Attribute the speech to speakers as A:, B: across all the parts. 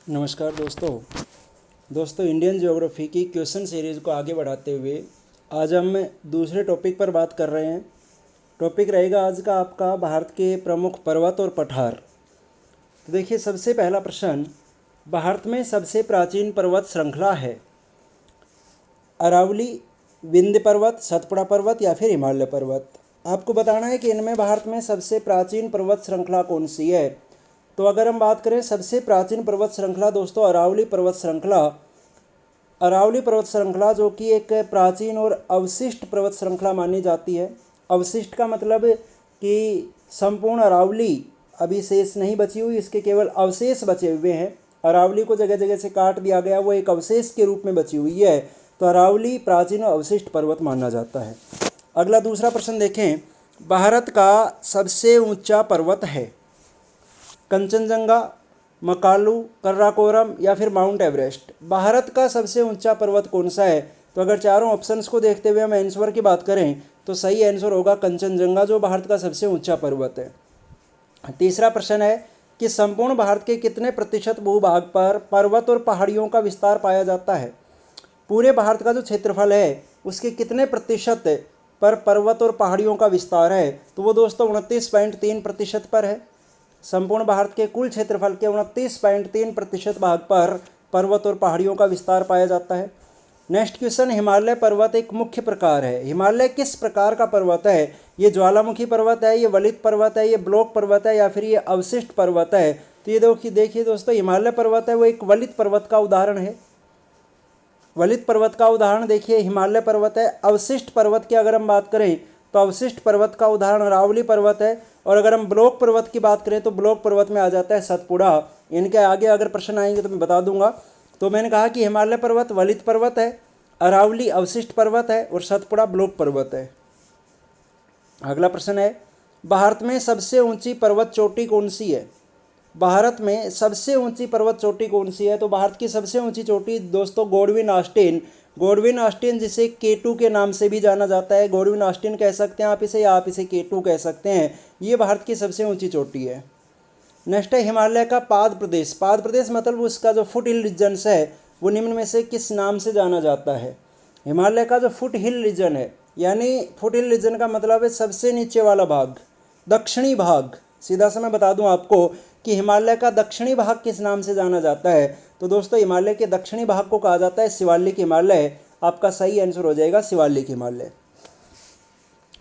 A: नमस्कार दोस्तों Indian geography की क्वेश्चन सीरीज़ को आगे बढ़ाते हुए आज हम दूसरे टॉपिक पर बात कर रहे हैं। टॉपिक रहेगा आज का आपका भारत के प्रमुख पर्वत और पठार। तो देखिए, सबसे पहला प्रश्न, भारत में सबसे प्राचीन पर्वत श्रृंखला है अरावली, विंध्य पर्वत, सतपुड़ा पर्वत या फिर हिमालय पर्वत। आपको बताना है कि इनमें भारत में सबसे प्राचीन पर्वत श्रृंखला कौन सी है। तो अगर हम बात करें सबसे प्राचीन पर्वत श्रृंखला दोस्तों, अरावली पर्वत श्रृंखला जो कि एक प्राचीन और अवशिष्ट पर्वत श्रृंखला मानी जाती है। अवशिष्ट का मतलब कि संपूर्ण अरावली अभी शेष नहीं बची हुई, इसके केवल अवशेष बचे हुए हैं। अरावली को जगह जगह से काट दिया गया, वो एक अवशेष के रूप में बची हुई है, तो अरावली प्राचीन और अवशिष्ट पर्वत माना जाता है। अगला दूसरा प्रश्न देखें, भारत का सबसे ऊंचा पर्वत है कंचनजंगा, मकालू, कर्राकोरम या फिर माउंट एवरेस्ट। भारत का सबसे ऊंचा पर्वत कौन सा है? तो अगर चारों ऑप्शंस को देखते हुए हम आंसर की बात करें तो सही आंसर होगा कंचनजंगा, जो भारत का सबसे ऊंचा पर्वत है। तीसरा प्रश्न है कि संपूर्ण भारत के कितने प्रतिशत भूभाग पर पर्वत और पहाड़ियों का विस्तार पाया जाता है? पूरे भारत का जो क्षेत्रफल है उसके कितने प्रतिशत पर पर्वत और पहाड़ियों का विस्तार है? तो वो दोस्तों 29.3% पर है। संपूर्ण भारत के कुल क्षेत्रफल के 29.3% भाग पर पर्वत और पहाड़ियों का विस्तार पाया जाता है। नेक्स्ट क्वेश्चन, हिमालय पर्वत एक मुख्य प्रकार है। हिमालय किस प्रकार का पर्वत है? ये ज्वालामुखी पर्वत है, ये वलित पर्वत है, ये ब्लॉक पर्वत है या फिर ये अवशिष्ट पर्वत है? तो ये देखिए दोस्तों, हिमालय पर्वत है वो एक वलित पर्वत का उदाहरण है। वलित पर्वत का उदाहरण देखिए हिमालय पर्वत है। अवशिष्ट पर्वत की अगर हम बात करें तो अवशिष्ट पर्वत का उदाहरण अरावली पर्वत है। और अगर हम ब्लॉक पर्वत की बात करें तो ब्लॉक पर्वत में आ जाता है सतपुड़ा। इनके आगे अगर प्रश्न आएंगे तो मैं बता दूंगा। तो मैंने कहा कि हिमालय पर्वत वलित पर्वत है, अरावली अवशिष्ट पर्वत है और सतपुड़ा ब्लॉक पर्वत है। अगला प्रश्न है, भारत में सबसे ऊंची पर्वत चोटी कौन सी है? भारत में सबसे ऊंची पर्वत चोटी कौन सी है? तो भारत की सबसे ऊंची चोटी दोस्तों गॉडविन ऑस्टिन जिसे केटू के नाम से भी जाना जाता है। गॉडविन ऑस्टिन कह सकते हैं आप इसे, या आप इसे केटू कह सकते हैं। ये भारत की सबसे ऊंची चोटी है। नेक्स्ट है हिमालय का पाद प्रदेश मतलब उसका जो फुट हिल रीजन्स है वो निम्न में से किस नाम से जाना जाता है? हिमालय का जो फुट हिल रीजन है, यानी फुट हिल रीजन का मतलब है सबसे नीचे वाला भाग, दक्षिणी भाग। सीधा सा मैं बता दूं आपको कि हिमालय का दक्षिणी भाग किस नाम से जाना जाता है? तो दोस्तों हिमालय के दक्षिणी भाग को कहा जाता है शिवालिक हिमालय। आपका सही आंसर हो जाएगा शिवालिक हिमालय।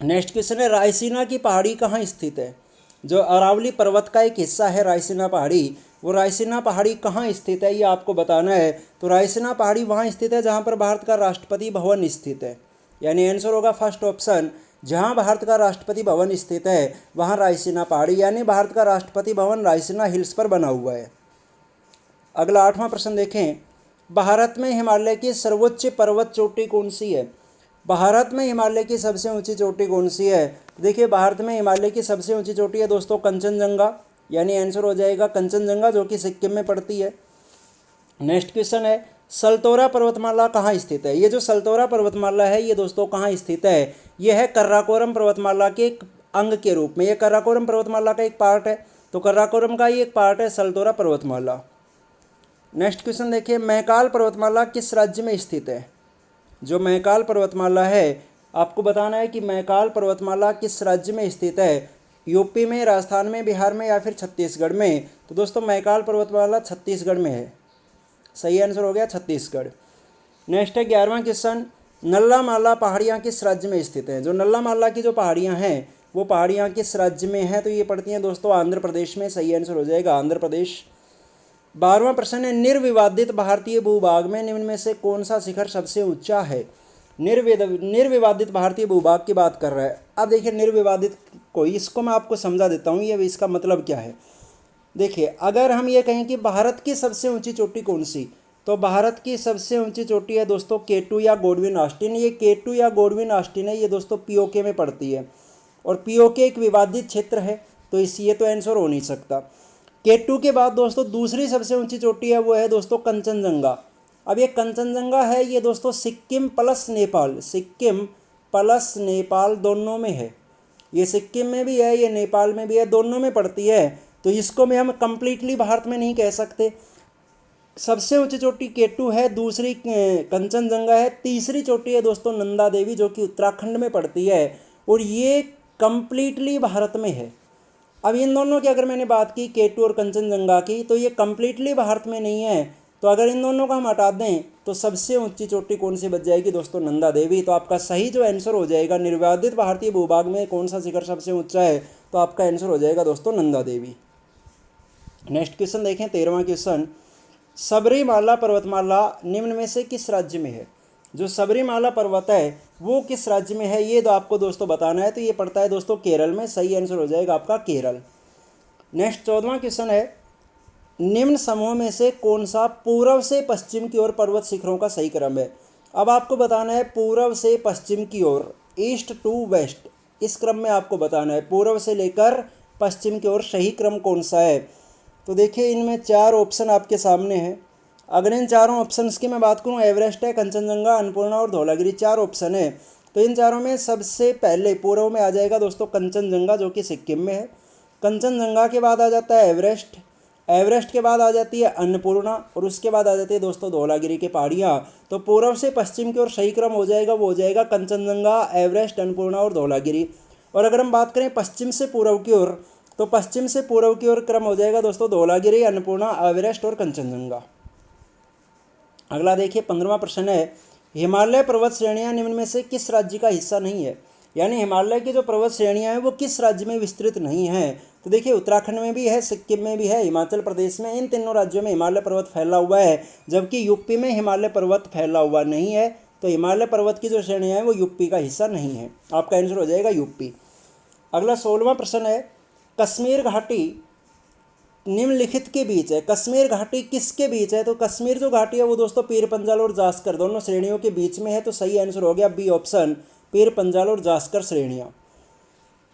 A: नेक्स्ट क्वेश्चन है, रायसीना की पहाड़ी कहाँ स्थित है? जो अरावली पर्वत का एक हिस्सा है रायसीना पहाड़ी, वो रायसीना पहाड़ी कहाँ स्थित है ये आपको बताना है। तो रायसीना पहाड़ी वहाँ स्थित है जहाँ पर भारत का राष्ट्रपति भवन स्थित है। यानी आंसर होगा फर्स्ट ऑप्शन, जहाँ भारत का राष्ट्रपति भवन स्थित है वहाँ रायसीना पहाड़ी, यानी भारत का राष्ट्रपति भवन रायसीना हिल्स पर बना हुआ है। अगला 8वां प्रश्न देखें, भारत में हिमालय की सर्वोच्च पर्वत चोटी कौन सी है? भारत में हिमालय की सबसे ऊंची चोटी कौन सी है? देखिए, भारत में हिमालय की सबसे ऊंची चोटी है दोस्तों कंचनजंगा, यानी आंसर हो जाएगा कंचनजंगा, जो कि सिक्किम में पड़ती है। नेक्स्ट क्वेश्चन है, सल्तोरा पर्वतमाला कहाँ स्थित है? ये जो सल्तोरा पर्वतमाला है ये दोस्तों कहाँ स्थित है? ये है कर्राकोरम पर्वतमाला के एक अंग के रूप में। ये कर्राकोरम पर्वतमाला का एक पार्ट है, तो कर्राकोरम का ही एक पार्ट है सल्तोरा पर्वतमाला। नेक्स्ट क्वेश्चन देखिए, महाकाल पर्वतमाला किस राज्य में स्थित है? जो महाकाल पर्वतमाला है, आपको बताना है कि महाकाल पर्वतमाला किस राज्य में स्थित है। यूपी में, राजस्थान में, बिहार में या फिर छत्तीसगढ़ में? तो दोस्तों महाकाल पर्वतमाला छत्तीसगढ़ में है। सही आंसर हो गया छत्तीसगढ़। नेक्स्ट है 11वां क्वेश्चन, नल्ला पहाड़ियाँ किस राज्य में स्थित हैं? जो नल्ला की जो पहाड़ियाँ हैं वो पहाड़ियाँ किस राज्य में हैं? तो ये पड़ती हैं दोस्तों आंध्र प्रदेश में। सही आंसर हो जाएगा आंध्र प्रदेश। 12वां प्रश्न है, निर्विवादित भारतीय भूभाग में निम्न में से कौन सा शिखर सबसे ऊंचा है? निर्विवादित भारतीय भूभाग की बात कर रहा है। अब देखिए निर्विवादित को, इसको मैं आपको समझा देता हूँ ये इसका मतलब क्या है। देखिए, अगर हम ये कहें कि भारत की सबसे ऊंची चोटी कौन सी, तो भारत की सबसे ऊंची चोटी है दोस्तों केटू या गॉडविन ऑस्टिन। ये केटू या गॉडविन ऑस्टिन है, ये दोस्तों पीओके में पड़ती है और पीओके एक विवादित क्षेत्र है, तो ये तो आंसर हो नहीं सकता। केटू के बाद दोस्तों दूसरी सबसे ऊंची चोटी है वो है दोस्तों कंचनजंगा। अब ये कंचनजंगा है ये दोस्तों सिक्किम प्लस नेपाल दोनों में है। ये सिक्किम में भी है, ये नेपाल में भी है, दोनों में पड़ती है, तो इसको में हम कंप्लीटली भारत में नहीं कह सकते। सबसे ऊंची चोटी K2 है, दूसरी कंचनजंगा है, तीसरी चोटी है दोस्तों नंदा देवी जो कि उत्तराखंड में पड़ती है और ये कंप्लीटली भारत में है। अब इन दोनों की अगर मैंने बात की K2 और कंचनजंगा की, तो ये कंप्लीटली भारत में नहीं है, तो अगर इन दोनों को हम हटा दें तो सबसे ऊंची चोटी कौन सी बच जाएगी दोस्तों? नंदा देवी। तो आपका सही जो आंसर हो जाएगा, निर्वादित भारतीय भूभाग में कौन सा शिखर सबसे ऊंचा है, तो आपका आंसर हो जाएगा दोस्तों नंदा देवी। नेक्स्ट क्वेश्चन देखें, 13वां क्वेश्चन, सबरीमाला पर्वतमाला निम्न में से किस राज्य में है? जो सबरीमाला पर्वत है वो किस राज्य में है, ये तो आपको दोस्तों बताना है। तो ये पड़ता है दोस्तों केरल में, सही आंसर हो जाएगा आपका केरल। नेक्स्ट 14वां क्वेश्चन है, निम्न समूह में से कौन सा पूर्व से पश्चिम की ओर पर्वत शिखरों का सही क्रम है? अब आपको बताना है पूर्व से पश्चिम की ओर, ईस्ट टू वेस्ट, इस क्रम में आपको बताना है पूर्व से लेकर पश्चिम की ओर सही क्रम कौन सा है। तो देखिए इनमें 4 ऑप्शन आपके सामने हैं। अगर इन चारों ऑप्शंस की मैं बात करूं, एवरेस्ट है, कंचनजंगा, अन्नपूर्णा और धौलागिरी, 4 ऑप्शन है। तो इन चारों में सबसे पहले पूर्व में आ जाएगा दोस्तों कंचनजंगा जो कि सिक्किम में है। कंचनजंगा के बाद आ जाता है एवरेस्ट, एवरेस्ट के बाद आ जाती है अन्नपूर्णा और उसके बाद आ जाती है दोस्तों धौलागिरी की पहाड़ियाँ। तो पूर्व से पश्चिम की ओर सही क्रम हो जाएगा, वो हो जाएगा कंचनजंगा, एवरेस्ट, अन्नपूर्णा और धौलागिरी। और अगर हम बात करें पश्चिम से पूर्व की ओर, तो पश्चिम से पूर्व की ओर क्रम हो जाएगा दोस्तों धौलागिरी, अन्नपूर्णा, एवरेस्ट और कंचनजंगा। अगला देखिए 15वां प्रश्न है, हिमालय पर्वत श्रेणियां निम्न में से किस राज्य का हिस्सा नहीं है? यानी हिमालय की जो पर्वत श्रेणियां हैं वो किस राज्य में विस्तृत नहीं हैं? तो देखिए उत्तराखंड में भी है, सिक्किम में भी है, हिमाचल प्रदेश में, इन तीनों राज्यों में हिमालय पर्वत फैला हुआ है, जबकि यूपी में हिमालय पर्वत फैला हुआ नहीं है। तो हिमालय पर्वत की जो श्रेणियाँ हैं वो यूपी का हिस्सा नहीं है, आपका आंसर हो जाएगा यूपी। अगला 16वां प्रश्न है, कश्मीर घाटी निम्नलिखित के बीच है, कश्मीर घाटी किसके बीच है? तो कश्मीर जो घाटी है वो दोस्तों पीर पंजाल और जास्कर दोनों श्रेणियों के बीच में है। तो सही आंसर हो गया बी ऑप्शन, पीर पंजाल और जास्कर श्रेणियां।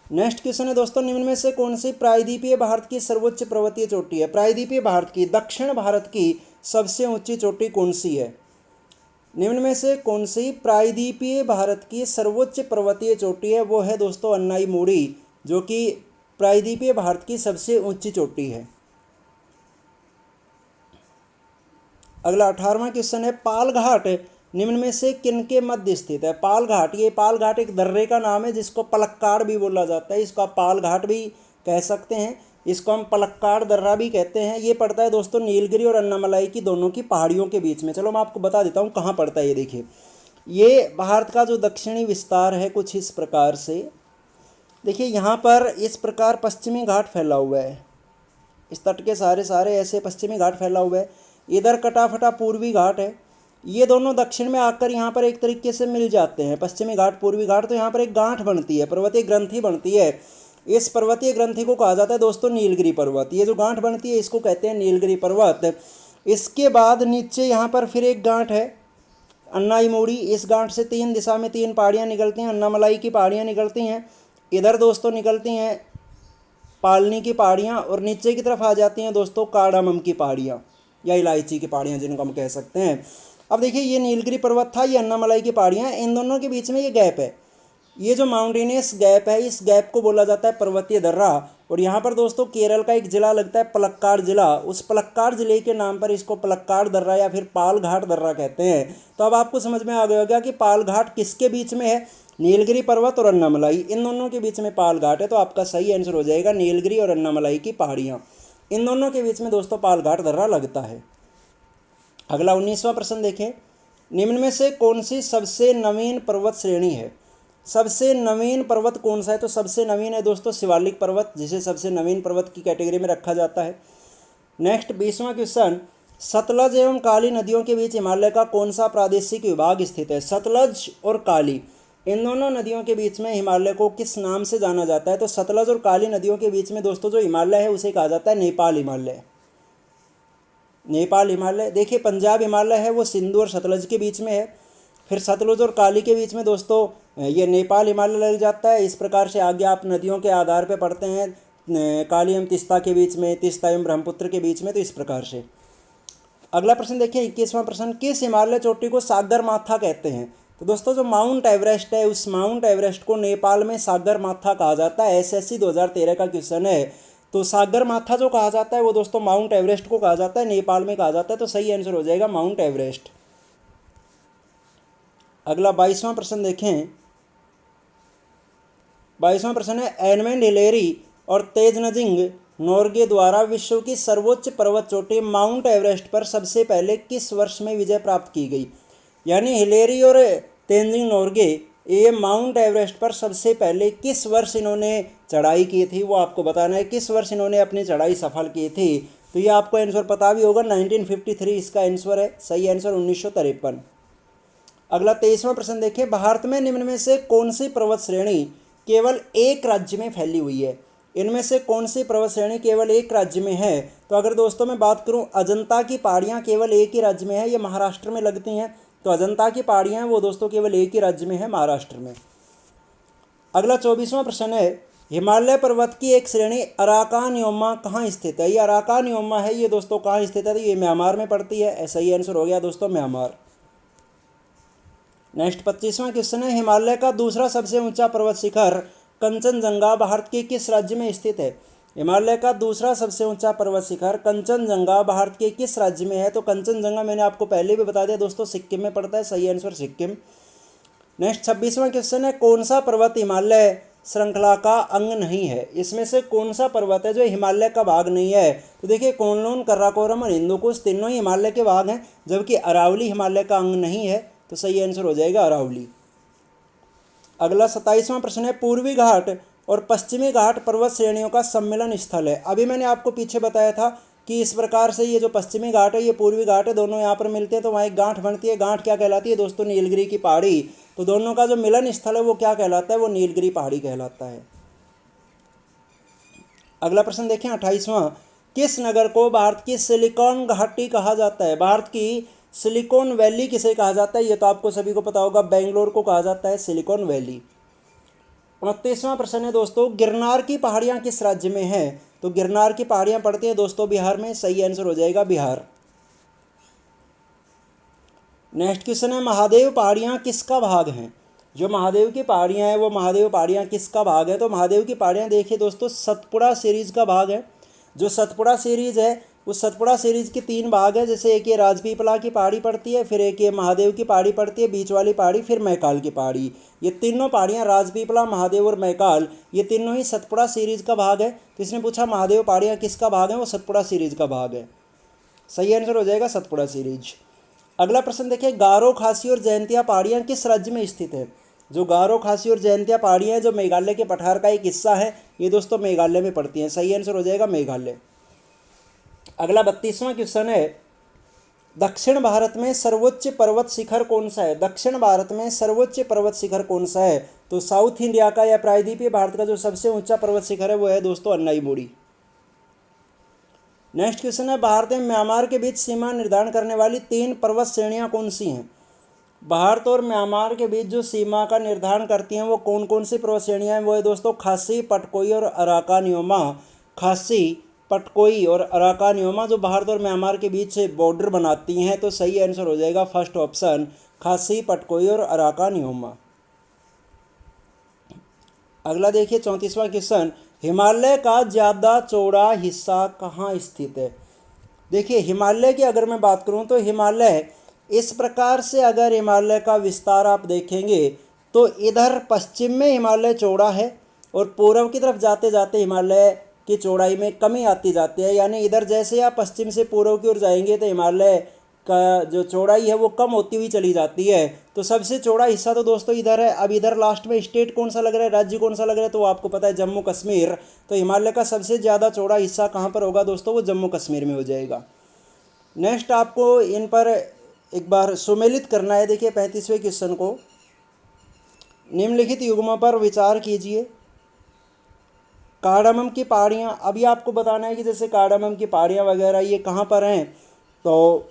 A: नेक्स्ट क्वेश्चन है दोस्तों, निम्न में से कौन सी प्रायद्वीपीय भारत की सर्वोच्च पर्वतीय चोटी है? प्रायद्वीपीय भारत की, दक्षिण भारत की सबसे ऊंची चोटी कौन सी है? निम्न में से कौन सी प्रायद्वीपीय भारत की सर्वोच्च पर्वतीय चोटी है? वो है दोस्तों अन्नाईमोड़ी, जो कि प्रायद्वीपीय भारत की सबसे ऊंची चोटी है। अगला 18वां क्वेश्चन है, पाल घाट निम्न में से किनके मध्य स्थित है? पाल घाट, ये पाल घाट एक दर्रे का नाम है जिसको पलक्काड़ भी बोला जाता है, इसको आप पाल घाट भी कह सकते हैं, इसको हम पलक्काड़ दर्रा भी कहते हैं। ये पड़ता है दोस्तों नीलगिरी और अन्नामलाई की दोनों की पहाड़ियों के बीच में। चलो मैं आपको बता देता हूँ कहाँ पड़ता है। ये देखिए, ये भारत का जो दक्षिणी विस्तार है कुछ इस प्रकार से, देखिए यहाँ पर इस प्रकार पश्चिमी घाट फैला हुआ है, इस तट के सारे ऐसे पश्चिमी घाट फैला हुआ है, इधर कटाफटा पूर्वी घाट है, ये दोनों दक्षिण में आकर यहाँ पर एक तरीके से मिल जाते हैं, पश्चिमी घाट पूर्वी घाट। तो यहाँ पर एक गांठ बनती है, पर्वतीय ग्रंथि बनती है। इस पर्वतीय ग्रंथि को कहा जाता है दोस्तों नीलगिरी पर्वत। ये जो गांठ बनती है इसको कहते हैं नीलगिरी पर्वत। इसके बाद नीचे यहाँ पर फिर एक गांठ है अन्नाईमोड़ी, इस गांठ से 3 दिशा में 3 पहाड़ियाँ निकलती हैं, अन्नामलाई की पहाड़ियाँ निकलती हैं, इधर दोस्तों निकलती हैं पालनी की पहाड़ियाँ, और नीचे की तरफ आ जाती हैं दोस्तों कार्डामम की पहाड़ियाँ या इलायची की पहाड़ियाँ जिनको हम कह सकते हैं। अब देखिए ये नीलगिरी पर्वत था, ये अन्नामलाई की पहाड़ियाँ, इन दोनों के बीच में ये गैप है, ये जो माउंटेनियस गैप है इस गैप को बोला जाता है पर्वतीय दर्रा। और यहाँ पर दोस्तों केरल का एक जिला लगता है पलक्काड़ जिला, उस पलक्काड़ जिले के नाम पर इसको पलक्काड़ दर्रा या फिर पाल घाट दर्रा कहते हैं। तो अब आपको समझ में आ गया होगा कि पाल घाट किसके बीच में है, नीलगिरी पर्वत और अन्नामलाई, इन दोनों के बीच में पाल घाट है। तो आपका सही आंसर हो जाएगा नीलगिरी और अन्नामलाई की पहाड़ियाँ, इन दोनों के बीच में दोस्तों पाल घाट दर्रा लगता है। अगला 19वां प्रश्न देखें, निम्न में से कौन सी सबसे नवीन पर्वत श्रेणी है? सबसे नवीन पर्वत कौन सा है? तो सबसे नवीन है दोस्तों शिवालिक पर्वत, जिसे सबसे नवीन पर्वत की कैटेगरी में रखा जाता है। नेक्स्ट 20वां क्वेश्चन, सतलज एवं काली नदियों के बीच हिमालय का कौन सा प्रादेशिक विभाग स्थित है? सतलज और काली, इन दोनों नदियों के बीच में हिमालय को किस नाम से जाना जाता है? तो सतलज और काली नदियों के बीच में दोस्तों जो हिमालय है उसे कहा जाता है नेपाल हिमालय। नेपाल हिमालय, देखिए पंजाब हिमालय है वो सिंधु और सतलज के बीच में है, फिर सतलुज और काली के बीच में दोस्तों ये नेपाल हिमालय लग जाता है। इस प्रकार से आगे आप नदियों के आधार पे पढ़ते हैं, काली एवं तीस्ता के बीच में, तीस्ता एवं ब्रह्मपुत्र के बीच में, तो इस प्रकार से। अगला प्रश्न देखिए 21वां प्रश्न, किस हिमालय चोटी को सागर माथा कहते हैं? तो दोस्तों जो माउंट एवरेस्ट है उस माउंट एवरेस्ट को नेपाल में सागर माथा कहा जाता है। SSC 2013 का क्वेश्चन है। तो सागर माथा जो कहा जाता है वो दोस्तों माउंट एवरेस्ट को कहा जाता है, नेपाल में कहा जाता है, तो सही आंसर हो जाएगा माउंट एवरेस्ट। अगला 22वां प्रश्न देखें। 22वां प्रश्न है, एडमंड हिलेरी और तेजनजिंग नोर्गे द्वारा विश्व की सर्वोच्च पर्वत चोटी माउंट एवरेस्ट पर सबसे पहले किस वर्ष में विजय प्राप्त की गई। यानी हिलेरी और तेनजिंग नोर्गे ये माउंट एवरेस्ट पर सबसे पहले किस वर्ष इन्होंने चढ़ाई की थी, वो आपको बताना है। किस वर्ष इन्होंने अपनी चढ़ाई सफल की थी, तो ये आपको आंसर पता भी होगा, 1953 इसका आंसर है। सही आंसर 1953। अगला 23वां प्रश्न देखिए। भारत में निम्न में से कौन सी पर्वत श्रेणी केवल एक राज्य में फैली हुई है। इनमें से कौन सी पर्वत श्रेणी केवल एक राज्य में है। तो अगर दोस्तों मैं बात करूं, अजंता की पहाड़ियां केवल एक ही राज्य में है, ये महाराष्ट्र में लगती हैं। तो अजंता की पहाड़ियां वो दोस्तों केवल एक ही राज्य में है, महाराष्ट्र में। अगला 24वां प्रश्न है, हिमालय पर्वत की एक श्रेणी अराकानयोमा कहाँ स्थित है। ये अराकानयोमा है, ये दोस्तों कहाँ स्थित है, तो ये म्यांमार में पड़ती है। ऐसा ही आंसर हो गया दोस्तों, म्यांमार। नेक्स्ट 25वां क्वेश्चन है, हिमालय का दूसरा सबसे ऊंचा पर्वत शिखर कंचनजंगा भारत के किस राज्य में स्थित है। हिमालय का दूसरा सबसे ऊंचा पर्वत शिखर कंचनजंगा भारत के किस राज्य में है। तो कंचनजंगा मैंने आपको पहले भी बता दिया दोस्तों, सिक्किम में पड़ता है। सही आंसर सिक्किम। नेक्स्ट 26वां क्वेश्चन है, कौन सा पर्वत हिमालय श्रृंखला का अंग नहीं है। इसमें से कौन सा पर्वत है जो हिमालय का भाग नहीं है। तो देखिए, कोनलून, कराकोरम और हिंदुकुश तीनों ही हिमालय के भाग हैं, जबकि अरावली हिमालय का अंग नहीं है। तो सही आंसर हो जाएगा अरावली। अगला 27वां प्रश्न है, पूर्वी घाट और पश्चिमी घाट पर्वत श्रेणियों का सम्मेलन स्थल है। अभी मैंने आपको पीछे बताया था कि इस प्रकार से ये जो पश्चिमी घाट है, ये पूर्वी घाट है, दोनों यहाँ पर मिलते हैं तो वहाँ एक गांठ बनती है। गांठ क्या कहलाती है दोस्तों, नीलगिरी की पहाड़ी। तो दोनों का जो मिलन स्थल है वो क्या कहलाता है, वो नीलगिरी पहाड़ी कहलाता है। अगला प्रश्न देखें 28वां, किस नगर को भारत की सिलिकॉन घाटी कहा जाता है। भारत की सिलिकॉन वैली किसे कहा जाता है, ये तो आपको सभी को पता होगा, बेंगलोर को कहा जाता है सिलिकॉन वैली। 29वां प्रश्न है दोस्तों, गिरनार की पहाड़ियां किस राज्य में है। तो गिरनार की पहाड़ियां पड़ती हैं दोस्तों बिहार में। सही आंसर हो जाएगा बिहार। नेक्स्ट क्वेश्चन है, महादेव पहाड़ियां किसका भाग हैं। जो महादेव की पहाड़ियां हैं वो महादेव पहाड़ियां किसका भाग है। तो महादेव की पहाड़ियां देखिए दोस्तों, सतपुड़ा सीरीज का भाग है। जो सतपुड़ा सीरीज है उस सतपुड़ा सीरीज के 3 भाग है। जैसे एक ये राजपीपला की पहाड़ी पड़ती है, फिर एक ये महादेव की पहाड़ी पड़ती है, बीच वाली पहाड़ी, फिर मैकाल की पहाड़ी। ये तीनों पहाड़ियाँ राजपीपला, महादेव और मैकाल, ये तीनों ही सतपुड़ा सीरीज का भाग है। तो इसने पूछा महादेव पहाड़ियाँ किसका भाग है, वो सतपुड़ा सीरीज का भाग है। सही आंसर हो जाएगा सतपुड़ा सीरीज। अगला प्रश्न देखिए, गारो, खासी और जयंतिया पहाड़ियाँ किस राज्य में स्थित है। जो गारो, खासी और जयंतिया पहाड़ियाँ हैं जो मेघालय के पठार का एक हिस्सा है, ये दोस्तों मेघालय में पड़ती हैं। सही आंसर हो जाएगा मेघालय। अगला 32वां क्वेश्चन है, दक्षिण भारत में सर्वोच्च पर्वत शिखर कौन सा है। दक्षिण भारत में सर्वोच्च पर्वत शिखर कौन सा है। तो साउथ इंडिया का या प्रायद्वीपीय भारत का जो सबसे ऊंचा पर्वत शिखर है वो है दोस्तों अन्नाईमुड़ी। नेक्स्ट क्वेश्चन है, भारत में म्यांमार के बीच सीमा निर्धारण करने वाली 3 पर्वत श्रेणियां कौन सी हैं। भारत और म्यांमार के बीच जो सीमा का निर्धारण करती हैं वो कौन कौन सी पर्वत श्रेणियां हैं। वो है दोस्तों खासी, पटकोई और अराकानयोमा। खासी, पटकोई और अराकानयोमा जो भारत और म्यांमार के बीच बॉर्डर बनाती हैं। तो सही आंसर हो जाएगा फर्स्ट ऑप्शन, खासी, पटकोई और अराकानयोमा। अगला देखिए 34वां क्वेश्चन, हिमालय का ज़्यादा चौड़ा हिस्सा कहाँ स्थित है। देखिए, हिमालय की अगर मैं बात करूँ तो हिमालय इस प्रकार से, अगर हिमालय का विस्तार आप देखेंगे तो इधर पश्चिम में हिमालय चौड़ा है और पूर्व की तरफ जाते जाते हिमालय की चौड़ाई में कमी आती जाती है। यानी इधर जैसे आप पश्चिम से पूर्व की ओर जाएंगे तो हिमालय का जो चौड़ाई है वो कम होती हुई चली जाती है। तो सबसे चौड़ा हिस्सा तो दोस्तों इधर है। अब इधर लास्ट में स्टेट कौन सा लग रहा है, राज्य कौन सा लग रहा है, तो आपको पता है जम्मू कश्मीर। तो हिमालय का सबसे ज़्यादा चौड़ा हिस्सा कहाँ पर होगा दोस्तों, वो जम्मू कश्मीर में हो जाएगा। नेक्स्ट आपको इन पर एक बार सुमेलित करना है। देखिए 35वें क्वेश्चन को, निम्नलिखित युग्मों पर विचार कीजिए। कार्डामम की पहाड़ियाँ, अभी आपको बताना है कि जैसे कार्डामम की पहाड़ियाँ वगैरह ये कहाँ पर हैं। तो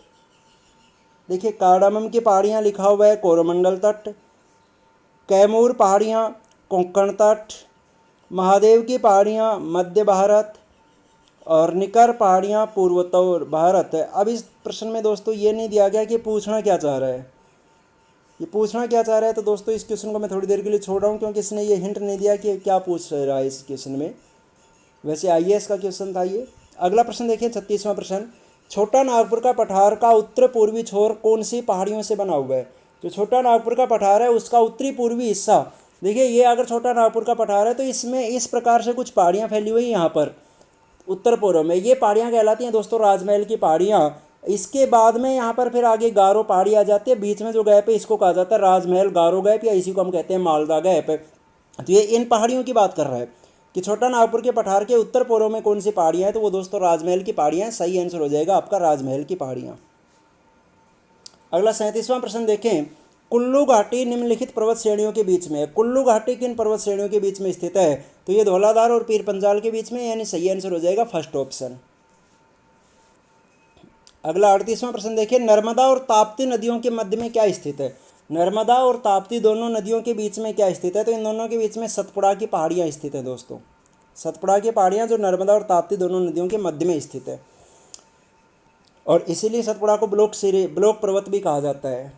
A: देखिए, कार्डामम की पहाड़ियाँ लिखा हुआ है कोरोमंडल तट, कैमूर पहाड़ियाँ कोंकण तट, महादेव की पहाड़ियाँ मध्य भारत और निकर पहाड़ियाँ पूर्वोत्तर भारत। अब इस प्रश्न में दोस्तों ये नहीं दिया गया कि पूछना क्या चाह रहा है, ये पूछना क्या चाह रहा है। तो दोस्तों इस क्वेश्चन को मैं थोड़ी देर के लिए छोड़ रहा हूँ क्योंकि इसने ये हिंट नहीं दिया कि क्या पूछ रहा है इस क्वेश्चन में। वैसे आईएएस का क्वेश्चन था ये। अगला प्रश्न देखिए 36वां प्रश्न, छोटा नागपुर का पठार का उत्तर पूर्वी छोर कौन सी पहाड़ियों से बना हुआ है? जो छोटा नागपुर का पठार है उसका उत्तरी पूर्वी हिस्सा, देखिए ये अगर छोटा नागपुर का पठार है तो इसमें इस प्रकार से कुछ पहाड़ियाँ फैली हुई हैं यहाँ पर उत्तर पूर्व में, ये पहाड़ियाँ कहलाती हैं दोस्तों राजमहल की पहाड़ियाँ। इसके बाद में यहाँ पर फिर आगे गारो पहाड़ी आ जाती है, बीच में जो गैप है इसको कहा जाता है राजमहल गारो गैप, या इसी को हम कहते हैं मालदा गैप। तो ये इन पहाड़ियों की बात कर रहा है कि छोटा नागपुर के पठार के उत्तर पूर्व में कौन सी पहाड़ियाँ हैं, तो वो दोस्तों राजमहल की पहाड़ियाँ। सही आंसर हो जाएगा आपका राजमहल की पहाड़ियाँ। अगला 37वां प्रश्न देखें, कुल्लू घाटी निम्नलिखित पर्वत श्रेणियों के बीच में है। कुल्लू घाटी किन पर्वत श्रेणियों के बीच में स्थित है? तो ये धौलाधार और पीर पंजाल के बीच में, यानी सही आंसर हो जाएगा फर्स्ट ऑप्शन। अगला 38वां प्रश्न देखिए, नर्मदा और ताप्ती नदियों के मध्य में क्या स्थित है? नर्मदा और ताप्ती दोनों नदियों के बीच में क्या स्थित है? तो इन दोनों के बीच में सतपुड़ा की पहाड़ियाँ स्थित है दोस्तों। सतपुड़ा की पहाड़ियाँ जो नर्मदा और ताप्ती दोनों नदियों के मध्य में स्थित है, और इसीलिए सतपुड़ा को ब्लॉक पर्वत भी कहा जाता है।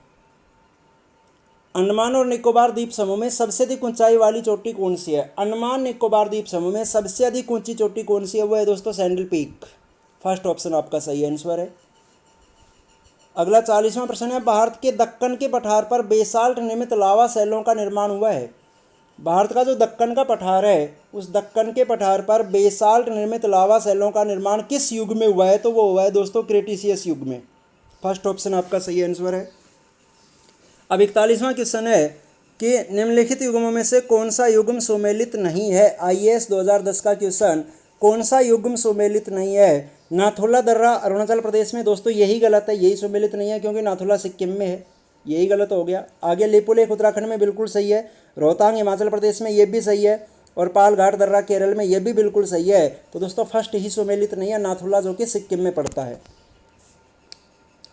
A: अंडमान और निकोबार द्वीप समूह में सबसे अधिक ऊंचाई वाली चोटी कौन सी है? अंडमान निकोबार द्वीप समूह में सबसे अधिक ऊंची चोटी कौन सी है? वो है दोस्तों सैंडल पीक। फर्स्ट ऑप्शन आपका सही आंसर है। अगला 40वां प्रश्न है, भारत के दक्कन के पठार पर बेसाल्ट निर्मित लावा शैलों का निर्माण हुआ है। भारत का जो दक्कन का पठार है उस दक्कन के पठार पर बेसाल्ट निर्मित लावा शैलों का निर्माण किस युग में हुआ है? तो वो हुआ है दोस्तों क्रेटिशियस युग में। फर्स्ट ऑप्शन आपका सही आंसर है। अब 41वां क्वेश्चन है कि निम्नलिखित युग्मों में से कौन सा युग्म सुमेलित नहीं है? आईएएस 2010 का क्वेश्चन, कौन सा युग्म सुमेलित नहीं है? नाथुला दर्रा अरुणाचल प्रदेश में, दोस्तों यही गलत है, यही सुमेलित नहीं है क्योंकि नाथुला सिक्किम में है, यही गलत हो गया। आगे लिपुलेख उत्तराखंड में बिल्कुल सही है, रोहतांग हिमाचल प्रदेश में ये भी सही है, और पालघाट दर्रा केरल में ये भी बिल्कुल सही है। तो दोस्तों फर्स्ट ही सुमेलित नहीं है, नाथुला, जो कि सिक्किम में पड़ता है।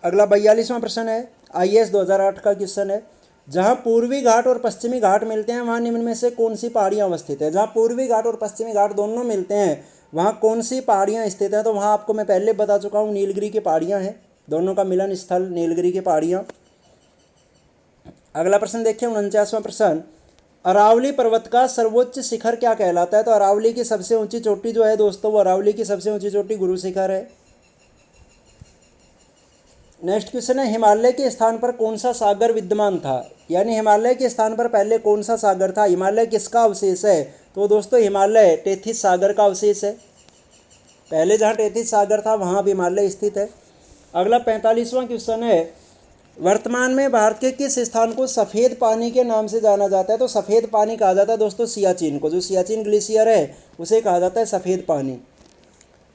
A: अगला 42वां प्रश्न है, आईएएस 2008 का क्वेश्चन है, जहाँ पूर्वी घाट और पश्चिमी घाट मिलते हैं वहाँ निम्न में से कौन सी पहाड़ियाँ अवस्थित है? जहाँ पूर्वी घाट और पश्चिमी घाट दोनों मिलते हैं वहाँ कौन सी पहाड़ियाँ स्थित हैं? तो वहाँ आपको मैं पहले बता चुका हूँ, नीलगिरी की पहाड़ियाँ हैं, दोनों का मिलन स्थल नीलगिरी की पहाड़ियाँ। अगला प्रश्न देखिए 49वां प्रश्न, अरावली पर्वत का सर्वोच्च शिखर क्या कहलाता है? तो अरावली की सबसे ऊंची चोटी जो है दोस्तों, वो अरावली की सबसे ऊंची चोटी गुरु शिखर है। नेक्स्ट क्वेश्चन है, हिमालय के स्थान पर कौन सा सागर विद्यमान था? यानी हिमालय के स्थान पर पहले कौन सा सागर था? हिमालय किसका अवशेष है? तो दोस्तों हिमालय टेथिस सागर का अवशेष है। पहले जहाँ टेथिस सागर था वहाँ अब हिमालय स्थित है। अगला 45वां क्वेश्चन है, वर्तमान में भारत के किस स्थान को सफ़ेद पानी के नाम से जाना जाता है? तो सफ़ेद पानी कहा जाता है दोस्तों सियाचिन को, जो सियाचिन ग्लेशियर है उसे कहा जाता है सफ़ेद पानी।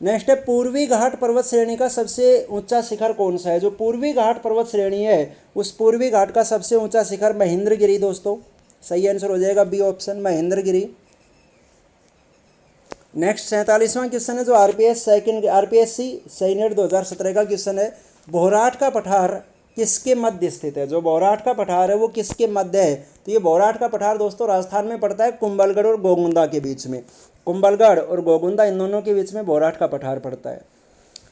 A: नेक्स्ट है, पूर्वी घाट पर्वत श्रेणी का सबसे ऊंचा शिखर कौन सा है? जो पूर्वी घाट पर्वत श्रेणी है उस पूर्वी घाट का सबसे ऊंचा शिखर महेंद्रगिरी दोस्तों। सही आंसर हो जाएगा बी ऑप्शन, महेंद्रगिरी। नेक्स्ट 47वां क्वेश्चन है, जो आरपीएससी सैनेट 2017 का क्वेश्चन है, बोहराट का पठार किसके मध्य स्थित है? जो बोहराट का पठार है वो किसके मध्य है? तो ये बोहराट का पठार दोस्तों राजस्थान में पड़ता है, कुंभलगढ़ और गोगुंदा के बीच में। कुंभलगढ़ और गोगुंदा इन दोनों के बीच में बोहराट का पठार पड़ता है।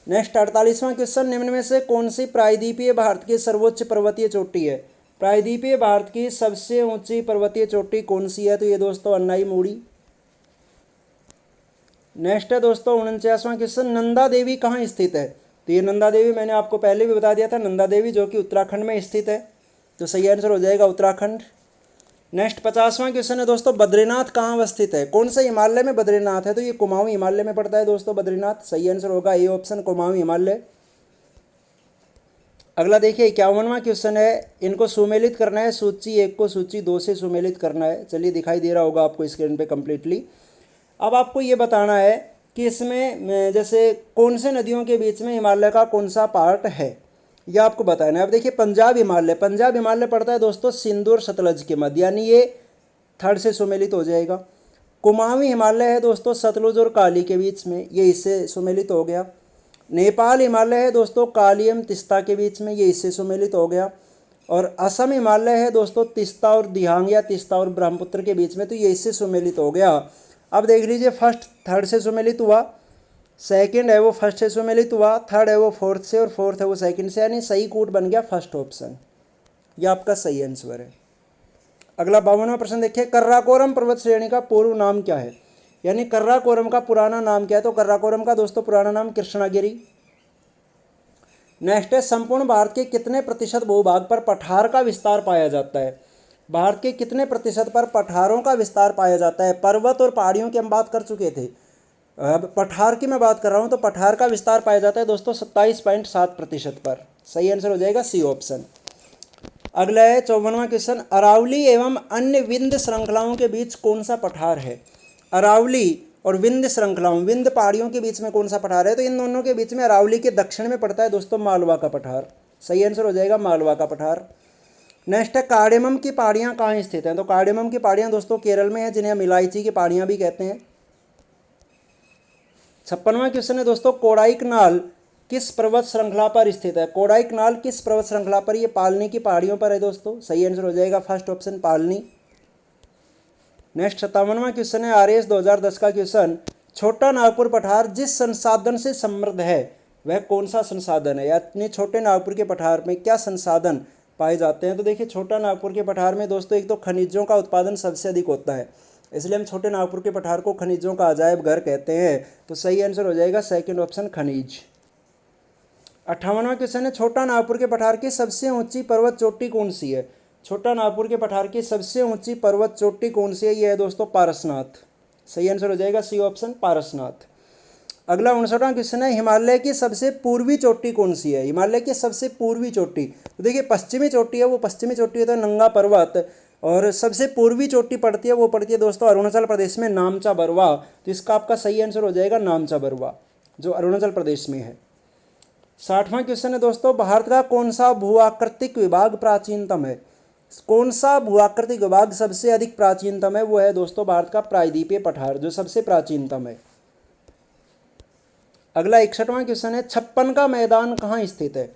A: नेक्स्ट 48वां क्वेश्चन, निम्न में से कौन सी प्रायद्वीपीय भारत की सर्वोच्च पर्वतीय चोटी है? प्रायद्वीपीय भारत की सबसे ऊंची पर्वतीय चोटी कौन सी है? तो ये दोस्तों अन्नाईमुड़ी। नेक्स्ट है दोस्तों 49वां क्वेश्चन, नंदा देवी कहाँ स्थित है? तो ये नंदा देवी मैंने आपको पहले भी बता दिया था, नंदा देवी जो कि उत्तराखंड में स्थित है, तो सही आंसर हो जाएगा उत्तराखंड। नेक्स्ट 50वां क्वेश्चन है दोस्तों, बद्रीनाथ कहाँ अवस्थित है? कौन सा हिमालय में बद्रीनाथ है? तो ये कुमाऊं हिमालय में पड़ता है दोस्तों बद्रीनाथ। सही आंसर होगा ए ऑप्शन, कुमाऊं हिमालय। अगला देखिए 51वां क्वेश्चन है, इनको सुमेलित करना है, सूची 1 को सूची 2 से सुमेलित करना है। चलिए दिखाई दे रहा होगा आपको स्क्रीन पे कम्प्लीटली। अब आपको ये बताना है कि इसमें जैसे कौन से नदियों के बीच में हिमालय का कौन सा पार्ट है, यह आपको बताना है। अब देखिए पंजाब हिमालय पड़ता है दोस्तों सिंधु और सतलज के मध्य, यानी ये थर्ड से सुमेलित हो जाएगा। कुमाऊं हिमालय है दोस्तों सतलुज और काली के बीच में, ये इससे सुमेलित हो गया। नेपाल हिमालय है दोस्तों कालियम तिस्ता के बीच में, ये इससे सुमेलित हो गया। और असम हिमालय है दोस्तों तिस्ता और दिहांग या तिस्ता और ब्रह्मपुत्र के बीच में, तो ये इससे सुमेलित हो गया। अब देख लीजिए, फर्स्ट थर्ड से सुमेलित हुआ, सेकंड है वो फर्स्ट से सुमेलित हुआ, थर्ड है वो फोर्थ से, और फोर्थ है वो सेकंड से, यानी सही कूट बन गया फर्स्ट ऑप्शन, ये आपका सही आंसर है। अगला 52वां प्रश्न देखिए, कर्राकोरम पर्वत श्रेणी का पूर्व नाम क्या है? यानी कर्राकोरम का पुराना नाम क्या है, तो कर्राकोरम का दोस्तों पुराना नाम कृष्णागिरी। नेक्स्ट है, संपूर्ण भारत के कितने प्रतिशत भूभाग पर पठार का विस्तार पाया जाता है। भारत के कितने प्रतिशत पर पठारों का विस्तार पाया जाता है। पर्वत और पहाड़ियों की हम बात कर चुके थे, अब पठार की मैं बात कर रहा हूँ, तो पठार का विस्तार पाया जाता है दोस्तों 27.7% पर। सही आंसर हो जाएगा सी ऑप्शन। अगला है 54वां क्वेश्चन, अरावली एवं अन्य विंध्य श्रृंखलाओं के बीच कौन सा पठार है। अरावली और विंध्य श्रृंखलाओं, विंध्य पहाड़ियों के बीच में कौन सा पठार है, तो इन दोनों के बीच में अरावली के दक्षिण में पड़ता है दोस्तों मालवा का पठार। सही आंसर हो जाएगा मालवा का पठार। नेक्स्ट है, कार्डेमम की पहाड़ियाँ कहाँ स्थित हैं, तो कार्डेमम की पहाड़ियाँ दोस्तों केरल में है, जिन्हें हम इलायची की पहाड़ियाँ भी कहते हैं। 56वां क्वेश्चन है दोस्तों, कोडाईकनाल किस पर्वत श्रृंखला पर स्थित है। कोडाईकनाल किस पर्वत श्रृंखला पर, ये पालनी की पहाड़ियों पर है दोस्तों। सही आंसर हो जाएगा फर्स्ट ऑप्शन पालनी। नेक्स्ट 57वां क्वेश्चन है आरएएस 2010 का क्वेश्चन, छोटा नागपुर पठार जिस संसाधन से समृद्ध है वह कौन सा संसाधन है, यानी छोटे नागपुर के पठार में क्या संसाधन पाए जाते हैं। तो देखिए छोटा नागपुर के पठार में दोस्तों एक तो खनिजों का उत्पादन सबसे अधिक होता है, इसलिए हम छोटे नागपुर के पठार को खनिजों का अजायब घर कहते हैं। तो सही आंसर हो जाएगा सेकंड ऑप्शन खनिज। 58वां क्वेश्चन है, छोटा नागपुर के पठार की सबसे ऊंची पर्वत चोटी कौन सी है। छोटा नागपुर के पठार की सबसे ऊंची पर्वत चोटी कौन सी है, यह है दोस्तों पारसनाथ। सही आंसर हो जाएगा सी ऑप्शन पारसनाथ। अगला 59वां क्वेश्चन है, हिमालय की सबसे पूर्वी चोटी कौन सी है। हिमालय की सबसे पूर्वी चोटी, तो देखिए पश्चिमी चोटी है, वो पश्चिमी चोटी है तो नंगा पर्वत, और सबसे पूर्वी चोटी पड़ती है वो पड़ती है दोस्तों अरुणाचल प्रदेश में नामचा बरवा। तो इसका आपका सही आंसर हो जाएगा नामचा बरवा, जो अरुणाचल प्रदेश में है। 60वां क्वेश्चन है दोस्तों, भारत का कौन सा भूआकृतिक विभाग प्राचीनतम है। कौन सा भूआकृतिक विभाग सबसे अधिक प्राचीनतम है, वो है दोस्तों भारत का प्रायद्वीपीय पठार, जो सबसे प्राचीनतम है। अगला 61वां क्वेश्चन है, छप्पन का मैदान कहाँ स्थित है।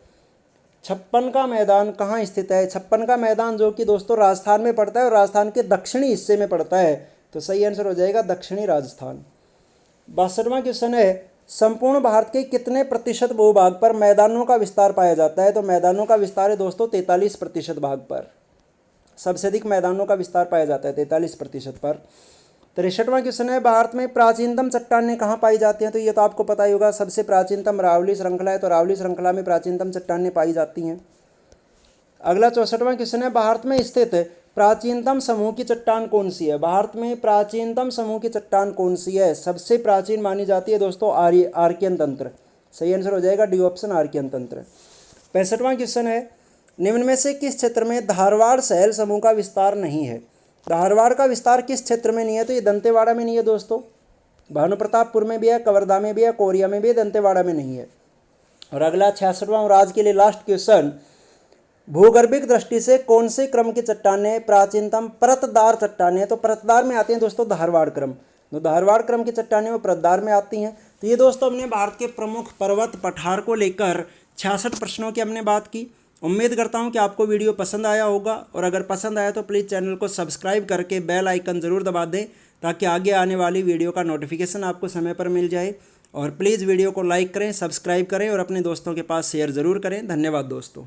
A: छप्पन का मैदान कहाँ स्थित है। छप्पन का मैदान जो कि दोस्तों राजस्थान में पड़ता है और राजस्थान के दक्षिणी हिस्से में पड़ता है। तो सही आंसर हो जाएगा दक्षिणी राजस्थान। 62वां क्वेश्चन है, संपूर्ण भारत के कितने प्रतिशत भूभाग पर मैदानों का विस्तार पाया जाता है। तो मैदानों का विस्तार है दोस्तों 43% भाग पर, सबसे अधिक मैदानों का विस्तार पाया जाता है 43% पर। 63वां क्वेश्चन है, भारत में प्राचीनतम चट्टानें कहाँ पाई जाती हैं। तो ये तो आपको पता ही होगा, सबसे प्राचीनतम रावली श्रृंखला है, तो रावली श्रृंखला में प्राचीनतम चट्टानें पाई जाती हैं। अगला 64वां क्वेश्चन है, भारत में स्थित प्राचीनतम समूह की चट्टान कौन सी है। भारत में प्राचीनतम समूह की चट्टान कौन सी है। सबसे प्राचीन मानी जाती है दोस्तों आर्कियन तंत्र। सही आंसर हो जाएगा डी ऑप्शन आर्कियन तंत्र। 65वां क्वेश्चन है, निम्न में से किस क्षेत्र में धारवाड़ शैल समूह का विस्तार नहीं है। धारवाड़ का विस्तार किस क्षेत्र में नहीं है। तो ये दंतेवाड़ा में नहीं है दोस्तों, भानु प्रतापपुर में भी है, कवर्धा में भी है, कोरिया में भी है, दंतेवाड़ा में नहीं है। और अगला 66वां और आज के लिए लास्ट क्वेश्चन, भूगर्भिक दृष्टि से कौन से क्रम की चट्टानें प्राचीनतम परतदार चट्टानें। तो परतदार में आती हैं दोस्तों धारवाड़ क्रम, तो धारवाड़ क्रम की चट्टानें वो परतदार में आती हैं। तो ये दोस्तों हमने भारत के प्रमुख पर्वत पठार को लेकर 66 प्रश्नों की हमने बात की। उम्मीद करता हूँ कि आपको वीडियो पसंद आया होगा, और अगर पसंद आया तो प्लीज़ चैनल को सब्सक्राइब करके बेल आइकन ज़रूर दबा दें, ताकि आगे आने वाली वीडियो का नोटिफिकेशन आपको समय पर मिल जाए। और प्लीज़ वीडियो को लाइक करें, सब्सक्राइब करें और अपने दोस्तों के पास शेयर ज़रूर करें। धन्यवाद दोस्तों।